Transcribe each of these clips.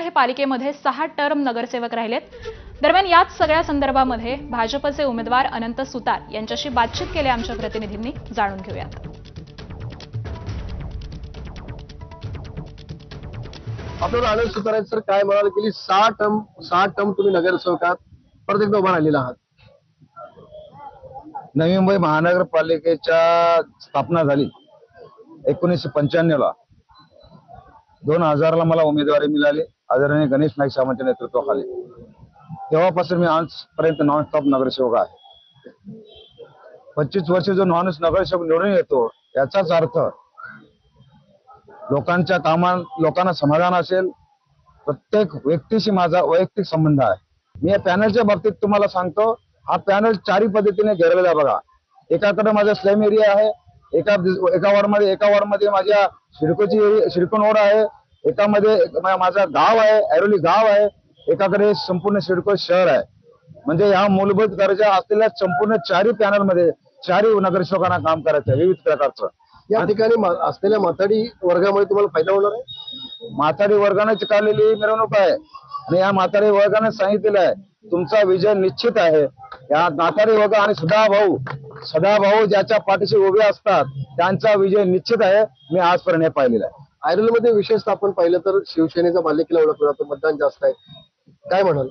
हे पालिकेमध्ये 6 टर्म नगरसेवक राहिलेत। दरम्यान याच सगळ्या संदर्भामध्ये भाजपचे उमेदवार अनंत सुतार यांच्याशी बातचीत केली आमच्या प्रतिनिधींनी, जाणून घेऊयात। आपल्याला अनंत सुतार आहेत सर, काय म्हणाल की 6 टर्म तुम्ही नगरसेवकात परत एकदा उभा राहिलेला आहात। नवी मुंबई महानगरपालिकेच्या स्थापना झाली 1995 ला। 2000 ला मला उमेदवारी मिळाली आदरणीय गणेश नाईक साहेबांच्या नेतृत्वाखाली। तेव्हापासून मी आजपर्यंत नॉनस्टॉप नगरसेवक आहे। 25 वर्ष जो माणूस नगरसेवक निवडून येतो याचाच अर्थ लोकांच्या कामात लोकांना समाधान असेल। प्रत्येक व्यक्तीशी माझा वैयक्तिक संबंध आहे। मी या पॅनलच्या बाबतीत तुम्हाला सांगतो, हा पॅनल 4 पद्धतीने घेरलेला आहे बघा। एकाकडे माझा स्लम एरिया आहे, एका वॉर्डमध्ये माझ्या सिडको नोड आहे, एकामध्ये माझा गाव आहे, ऐरोली गाव आहे, एकाकडे संपूर्ण सिडको शहर आहे। म्हणजे या मूलभूत गरजा असलेल्या संपूर्ण 4 पॅनलमध्ये 4 नगरसेवकांना काम करायचं आहे विविध प्रकारचं। या ठिकाणी असलेल्या माथाडी वर्गामुळे तुम्हाला फायदा होणार आहे। माथाडी वर्गाने चिकारलेली मिरवणूक आहे आणि या माथाडी वर्गाने सांगितलेलं आहे तुमचा विजय निश्चित आहे। या माथाडी वर्ग आणि सदाभाऊ ज्याच्या पाठीशी उभे असतात त्यांचा विजय निश्चित आहे। मी आजपर्यंत हे पाहिलेलं आहे। ऐरोलीमध्ये विशेषतः आपण पाहिलं तर शिवसेनेचा बालेकिल्ला ओळखला जातो, मतदान जास्त आहे, काय म्हणाल?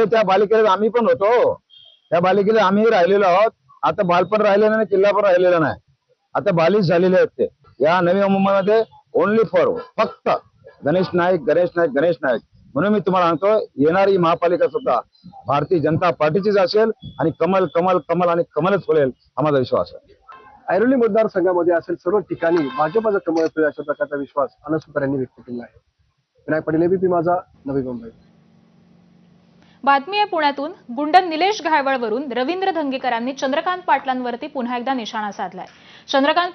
त्या बालेकिल्ल्यात आम्ही पण होतो, त्या बालेकिल्ल्यात आम्ही राहिलेलो आहोत। आता बालपण राहिलेलं नाही, किल्ला पण राहिलेला नाही, आता बालिश झालेले आहेत ते। या नवी मुंबईमध्ये ओनली फॉर फक्त गणेश नाईक। म्हणून मी तुम्हाला सांगतो, येणारी महापालिका सुद्धा भारतीय जनता पार्टीचीच असेल आणि कमल कमल कमल आणि कमलच फुलेल हा माझा विश्वास आहे। ऐरोली मतदारसंघामध्ये असेल सर्व ठिकाणी भाजपचा कमळ फुलेल अशा प्रकारचा विश्वास अनंत सुतार यांनी व्यक्त केला आहे। विनायक पाटील, एबीपी माझा, नवी मुंबई। बातमी आहे पुण्यातून। गुंड निलेश घायवळवरून रवींद्र धंगेकरांनी चंद्रकांत पाटलांवरती पुन्हा एकदा निशाणा साधलाय। चंद्रकांत